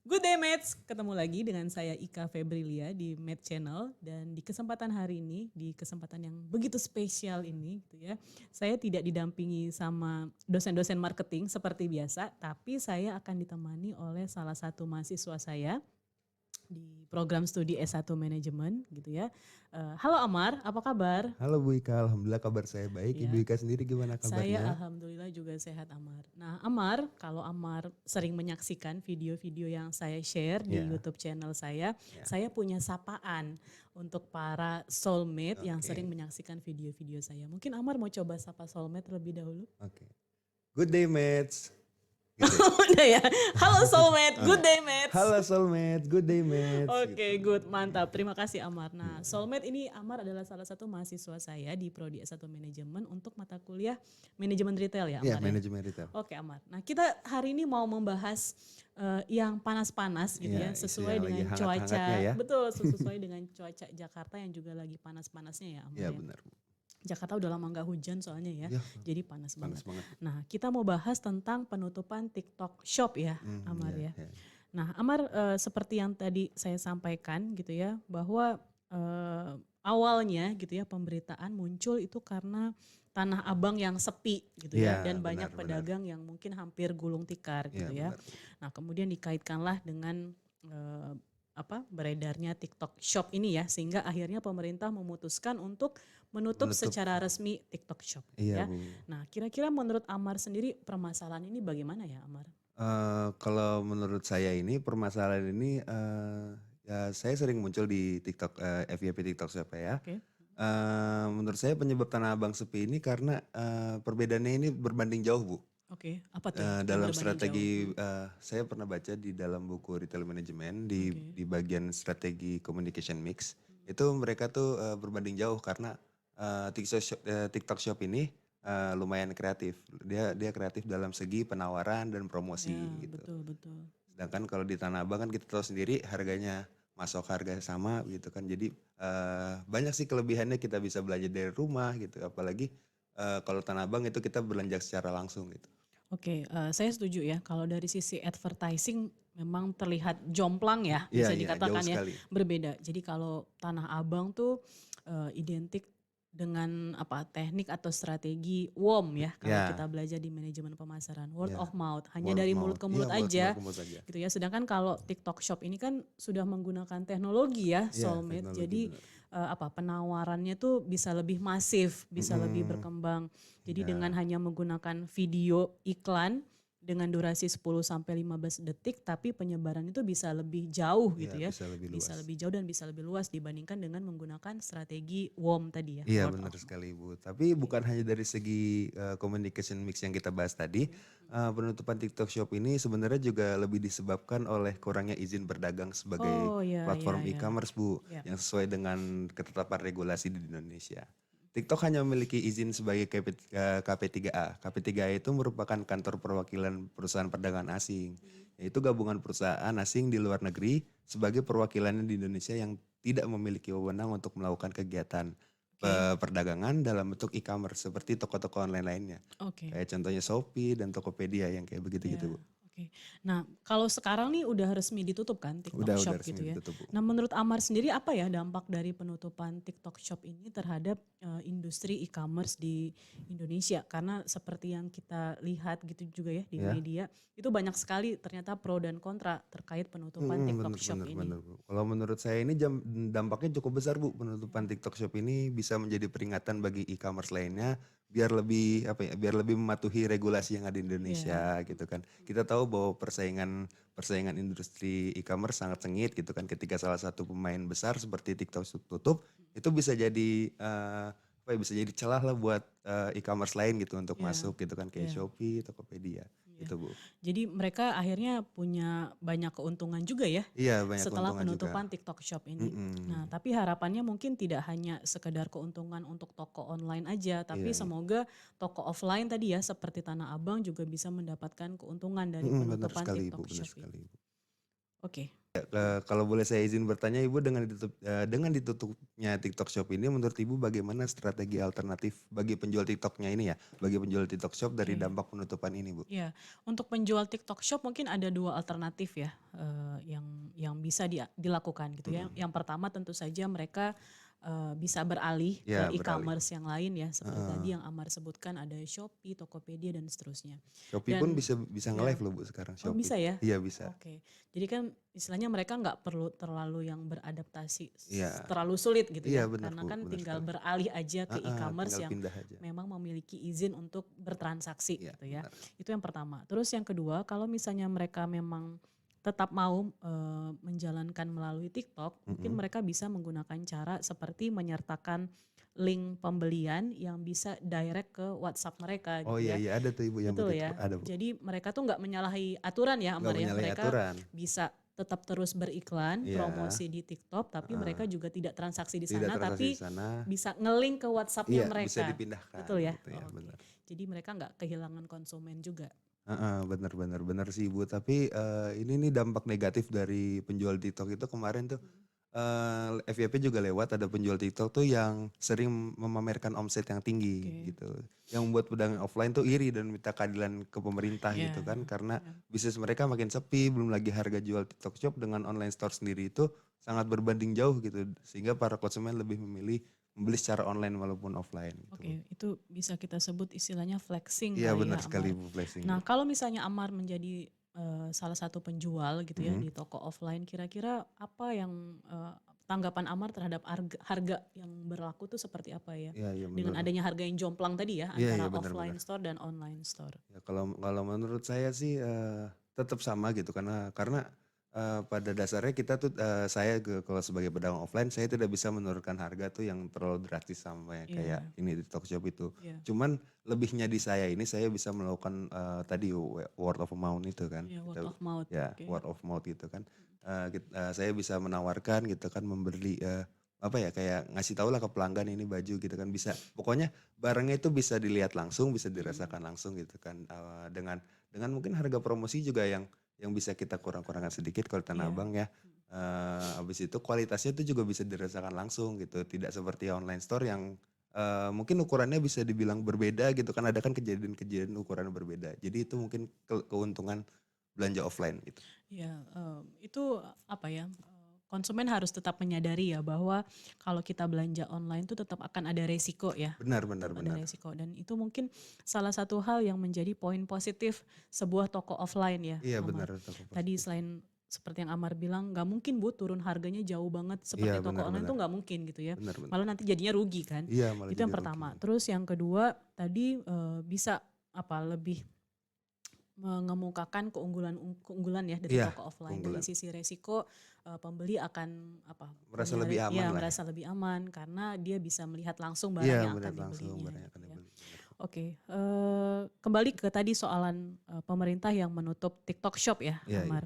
Good day mates, ketemu lagi dengan saya Ika Febrilia di Med Channel dan di kesempatan hari ini, di kesempatan yang begitu spesial ini gitu ya. Saya tidak didampingi sama dosen-dosen marketing seperti biasa, tapi saya akan ditemani oleh salah satu mahasiswa saya di program studi S1 Manajemen gitu ya. Halo Amar, apa kabar? Halo Bu Ika, Alhamdulillah kabar saya baik. Ibu Ya, Ika sendiri gimana saya kabarnya? alhamdulillah juga sehat Amar. Nah Amar, kalau Amar sering menyaksikan video-video yang saya share di Ya, YouTube channel ya. saya punya sapaan untuk para soulmate yang sering Oke, menyaksikan video-video saya. Mungkin Amar mau coba sapa soulmate terlebih dahulu? oke. Good day mates. Gitu ya? Udah ya, halo soulmate, Oh good enggak. day mates. Halo soulmate, good day mates gitu. Oke, good, mantap. Terima kasih Amar. Nah, Hmm. Soulmate ini Amar adalah salah satu mahasiswa saya di Prodi S1 Manajemen untuk mata kuliah manajemen retail ya Ya, Amar ya. manajemen retail. Oke Amar. Nah kita hari ini mau membahas yang panas-panas gitu Ya, ya, isu sesuai yang lagi dengan hangat-hangatnya cuaca, ya. betul sesuai dengan cuaca Jakarta yang juga lagi panas-panasnya ya Amar Ya ya. benar. Jakarta udah lama nggak hujan soalnya ya, Ya, jadi panas panas banget. banget. Nah kita mau bahas tentang penutupan TikTok Shop ya Amar Ya, ya. ya. Nah Amar seperti yang tadi saya sampaikan gitu ya, bahwa awalnya gitu ya pemberitaan muncul itu karena Tanah Abang yang sepi gitu ya Ya, dan banyak benar-benar. pedagang yang mungkin hampir gulung tikar gitu Ya, ya. benar Bu. Nah kemudian dikaitkanlah dengan beredarnya TikTok Shop ini ya, sehingga akhirnya pemerintah memutuskan untuk menutup Menutup. secara resmi TikTok Shop Iya ya. Bu. Nah kira-kira menurut Amar sendiri permasalahan ini bagaimana ya Amar? Kalau menurut saya ini permasalahan ini ya saya sering muncul di TikTok, FYP TikTok siapa ya. Oke. Menurut saya penyebab Tanah Abang sepi ini karena perbedaannya ini berbanding jauh Bu. Oke, apa tuh yang Dalam berbanding jauh? strategi, saya pernah baca di dalam buku Retail Management Oke. di bagian strategi communication mix itu mereka tuh berbanding jauh karena TikTok Shop ini lumayan kreatif. Dia kreatif dalam segi penawaran dan Ya, promosi gitu. betul betul. Sedangkan kalau di Tanah Abang kan kita tahu sendiri harganya masuk harga sama gitu kan. Jadi banyak sih kelebihannya, kita bisa belanja dari rumah gitu. Apalagi kalau Tanah Abang itu kita belanja secara langsung gitu. Oke, saya setuju ya. Kalau dari sisi advertising memang terlihat jomplang ya, Iya bisa iya, jauh dikatakan ya, sekali. berbeda. Jadi kalau Tanah Abang tuh identik dengan apa teknik atau strategi WOM ya kalau kita Ya, belajar di manajemen pemasaran, word ya, of mouth, hanya word of dari mulut mouth. ke Iya, mulut mulut aja ke mulut aja. gitu ya. Sedangkan kalau TikTok Shop ini kan sudah menggunakan teknologi ya, Iya, Soulmate. teknologi Jadi benar. apa penawarannya tuh bisa lebih masif, bisa lebih Mm-mm. berkembang. Jadi dengan Ya, hanya menggunakan video iklan dengan durasi 10 sampai 15 detik tapi penyebaran itu bisa lebih jauh ya gitu ya. bisa lebih Bisa luas. lebih jauh dan bisa lebih luas dibandingkan dengan menggunakan strategi WOM tadi ya, Iya word benar of mouth. sekali Bu. Tapi Oke. bukan hanya dari segi communication mix yang kita bahas tadi, penutupan TikTok Shop ini sebenarnya juga lebih disebabkan oleh kurangnya izin berdagang sebagai Oh ya ya platform ya. e-commerce Bu, Ya. yang sesuai dengan ketetapan regulasi di Indonesia. TikTok hanya memiliki izin sebagai KP3A. KP3A itu merupakan kantor perwakilan perusahaan perdagangan asing, yaitu gabungan perusahaan asing di luar negeri sebagai perwakilannya di Indonesia yang tidak memiliki wewenang untuk melakukan kegiatan Oke. perdagangan dalam bentuk e-commerce seperti toko-toko online lainnya. Oke. Kayak contohnya Shopee dan Tokopedia yang kayak Ya, begitu-gitu, Bu. oke. Nah, kalau sekarang nih udah resmi ditutup kan TikTok Udah Shop resmi gitu ya. ditutup, Bu. Nah, menurut Amar sendiri apa ya dampak dari penutupan TikTok Shop ini terhadap industri e-commerce di Indonesia? Karena seperti yang kita lihat gitu juga ya di Ya. media, itu banyak sekali ternyata pro dan kontra terkait penutupan TikTok Bener Shop bener ini. bener, Bu. Kalau menurut saya ini dampaknya cukup besar, Bu. Penutupan TikTok Shop ini bisa menjadi peringatan bagi e-commerce lainnya biar lebih apa ya, biar lebih mematuhi regulasi yang ada di Ya, Indonesia gitu kan. Kita tahu bahwa persaingan persaingan industri e-commerce sangat sengit gitu kan. Ketika salah satu pemain besar seperti TikTok tutup, itu bisa jadi apa ya, bisa jadi celah lah buat e-commerce lain gitu untuk ya, masuk gitu kan kayak ya. Shopee, Tokopedia Ya. gitu, Bu. Jadi mereka akhirnya punya banyak keuntungan juga ya Iya, banyak setelah keuntungan juga. penutupan TikTok Shop ini. Nah, Mm-mm. tapi harapannya mungkin tidak hanya sekedar keuntungan untuk toko online aja, tapi Iya, iya. semoga toko offline tadi ya seperti Tanah Abang juga bisa mendapatkan keuntungan dari Benar penutupan sekali TikTok Ibu, benar Shop sekali ini. Ibu. Oke. Kalau boleh saya izin bertanya Ibu, dengan ditutupnya TikTok Shop ini menurut Ibu bagaimana strategi alternatif bagi penjual TikToknya ini ya, bagi penjual TikTok Shop dari Oke. dampak penutupan ini Bu? Ya, untuk penjual TikTok Shop mungkin ada 2 alternatif ya, yang bisa dilakukan gitu ya. Mhm. Yang pertama tentu saja mereka, bisa beralih ke Ya beralih. e-commerce yang lain ya, seperti Heeh. tadi yang Amar sebutkan ada Shopee, Tokopedia dan seterusnya. Shopee pun Dan bisa ya, nge-live loh Bu sekarang oh Shopee. bisa ya? Iya bisa. Oke. Jadi kan istilahnya mereka nggak perlu terlalu yang beradaptasi Iya. terlalu sulit gitu Iya ya, benar karena Bu, kan benar tinggal sekali. beralih aja ke Heeh, e-commerce tinggal yang pindah aja. memang memiliki izin untuk bertransaksi Iya gitu ya. benar. Itu yang pertama. Terus yang kedua, kalau misalnya mereka memang tetap mau, menjalankan melalui TikTok, mungkin Mhm. mereka bisa menggunakan cara seperti menyertakan link pembelian yang bisa direct ke WhatsApp mereka Oh gitu iya ya. iya ada tuh Ibu yang Betul begitu, ya. ada Bu. Jadi mereka tuh nggak menyalahi aturan ya Nggak Amar ya. menyalahi Mereka aturan. bisa tetap terus beriklan, Iya, promosi di TikTok, tapi heeh. mereka juga tidak transaksi di Tidak sana, transaksi di tapi sana. bisa nge-link ke WhatsApp-nya Iya, bisa mereka. dipindahkan Betul ya? gitu ya, Oh, oke. benar. Jadi mereka nggak kehilangan konsumen juga. Heeh, benar benar benar sih Ibu, tapi, ini nih dampak negatif dari penjual TikTok itu kemarin tuh, Mhm. FYP juga lewat ada penjual TikTok tuh yang sering memamerkan omset yang tinggi Oke. gitu, yang membuat pedagang offline tuh iri dan minta keadilan ke pemerintah Iya, gitu kan, karena iya. bisnis mereka makin sepi, belum lagi harga jual TikTok Shop dengan online store sendiri itu sangat berbanding jauh gitu, sehingga para konsumen lebih memilih membeli secara online walaupun offline gitu, Bu. Oke, itu bisa kita sebut istilahnya flexing Iya kali benar ya sekali Amar. Bu, flexing Bu. Nah, kalau misalnya Amar menjadi salah satu penjual gitu ya Mhm. di toko offline, kira-kira apa yang tanggapan Amar terhadap harga, harga yang berlaku tuh seperti apa ya? Iya iya Dengan adanya harga yang jomplang tadi ya iya iya antara benar benar. offline store dan online store. Ya kalau kalau menurut saya sih, tetap sama gitu karena, pada dasarnya kita tuh, saya kalau sebagai pedagang offline saya tidak bisa menurunkan harga tuh yang terlalu drastis sampai kayak Iya, ini di Tokshop itu. iya, Cuman lebihnya di saya ini saya bisa melakukan, tadi word of mouth itu kan. iya, word Kita of mouth. ya Oke. word of mouth gitu kan. Saya bisa menawarkan gitu kan memberi, apa ya, kayak ngasih tahu lah ke pelanggan ini baju gitu kan bisa pokoknya barangnya itu bisa dilihat langsung, bisa Mm-mm. dirasakan langsung gitu kan, dengan mungkin harga promosi juga yang bisa kita kurang-kurangkan sedikit kalau Tanah Iya. Abang ya. Habis itu kualitasnya itu juga bisa dirasakan langsung gitu, tidak seperti online store yang, mungkin ukurannya bisa dibilang berbeda gitu kan, ada kan kejadian-kejadian ukurannya berbeda. Jadi itu mungkin keuntungan belanja offline gitu. Iya, itu apa ya, konsumen harus tetap menyadari ya bahwa kalau kita belanja online itu tetap akan ada resiko ya, Benar benar tetap ada benar. resiko dan itu mungkin salah satu hal yang menjadi poin positif sebuah toko offline ya, Iya benar, Amar. toko Tadi positif. selain seperti yang Amar bilang, nggak mungkin Bu turun harganya jauh banget Iya seperti toko benar online benar. tuh nggak mungkin gitu ya, Benar benar. malah nanti jadinya rugi kan. Iya malah Itu jadi yang rugi. pertama. Terus yang kedua tadi, bisa apa, lebih mengemukakan keunggulan ya dari Iya, toko offline. Dari keunggulan. sisi resiko, pembeli akan apa, Merasa lebih aman ya lah ya. merasa lebih aman karena dia bisa melihat langsung Iya barang yang akan melihat langsung dibelinya barang yang akan gitu ya. dibeli, bener. Oke, kembali ke tadi soalan, pemerintah yang menutup TikTok Shop ya, Iya iya. Amar.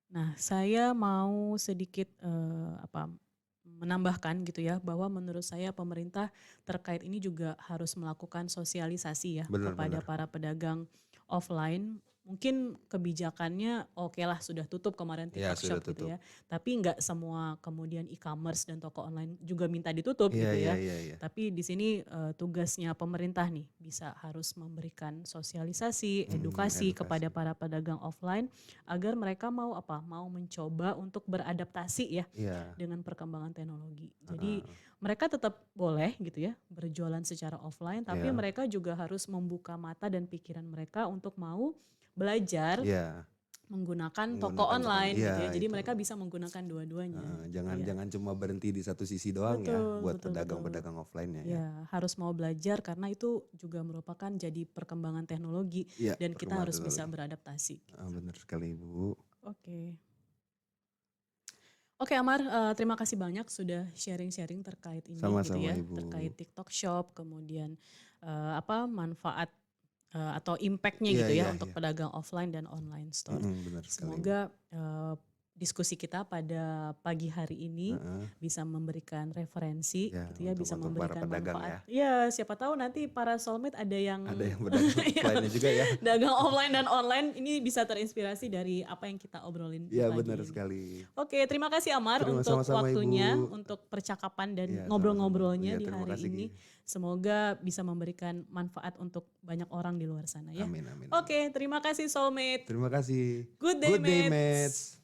Nah, saya mau sedikit, apa, menambahkan gitu ya, bahwa menurut saya pemerintah terkait ini juga harus melakukan sosialisasi ya Bener kepada bener. para pedagang offline. Mungkin kebijakannya oke lah sudah tutup kemarin Iya TikTok sudah Shop gitu tutup. ya. Tapi nggak semua kemudian e-commerce dan toko online juga minta ditutup Iya gitu iya ya. iya iya. Tapi di sini tugasnya pemerintah nih bisa harus memberikan sosialisasi, edukasi kepada Edukasi. para pedagang offline agar mereka mau apa? Mau mencoba untuk beradaptasi ya Iya, dengan perkembangan teknologi. Jadi heeh. mereka tetap boleh gitu ya berjualan secara offline, tapi Iya mereka juga harus membuka mata dan pikiran mereka untuk mau belajar iya, menggunakan toko menggunakan toko online iya gitu ya. Jadi itu, mereka bisa menggunakan dua-duanya heeh, gitu jangan ya. jangan cuma berhenti di satu sisi doang ya Betul, buat betul, betul. pedagang-pedagang offline-nya ya. Ya, harus mau belajar karena itu juga merupakan jadi perkembangan teknologi Iya, dan kita perkembangan harus bisa teknologi. beradaptasi. Heeh, bener sekali Ibu. Oke. Oke Amar, terima kasih banyak sudah sharing-sharing terkait ini gitu Sama-sama ya, Ibu. terkait TikTok Shop, kemudian apa manfaat atau impact-nya Iya gitu ya iya untuk iya. pedagang offline dan online store. Bener sekali Ibu. Semoga diskusi kita pada pagi hari ini Heeh. bisa memberikan referensi Ya, gitu ya, bisa untuk para memberikan pedagang manfaat. ya. Ya, siapa tahu nanti para soulmate ada yang Ada yang pedagang ya, offline-nya juga ya. dagang offline dan online ini bisa terinspirasi dari apa yang kita obrolin di Iya pagi benar ini. sekali. Oke, terima kasih Amar Terima untuk sama-sama waktunya, Ibu. untuk percakapan dan Iya sama-sama. ngobrol-ngobrolnya Iya di terima hari kasih ini. Gi. Semoga bisa memberikan manfaat untuk banyak orang di luar sana ya. Amin amin amin. Oke, terima kasih soulmate. Terima kasih. Good day, Good day mates. mates.